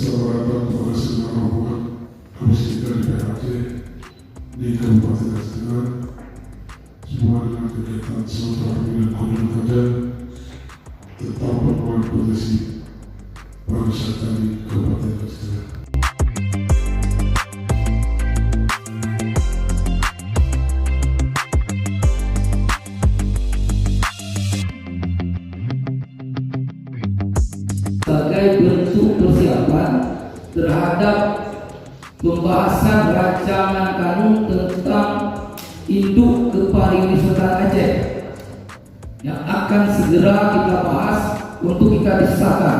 Selamat datang kepada semua rombongan Komisi 3 DPR Aceh di Kabupaten Aceh Tengah, semua dengan kegiatan silaturahmi dan kunjungan kerja tentang perkembangan potensi pariwisata di Kabupaten Aceh Tengah. Sebagai bentuk persiapan terhadap pembahasan rancangan kanun tentang induk kepariwisataan Aceh yang akan segera kita bahas untuk kita disahkan.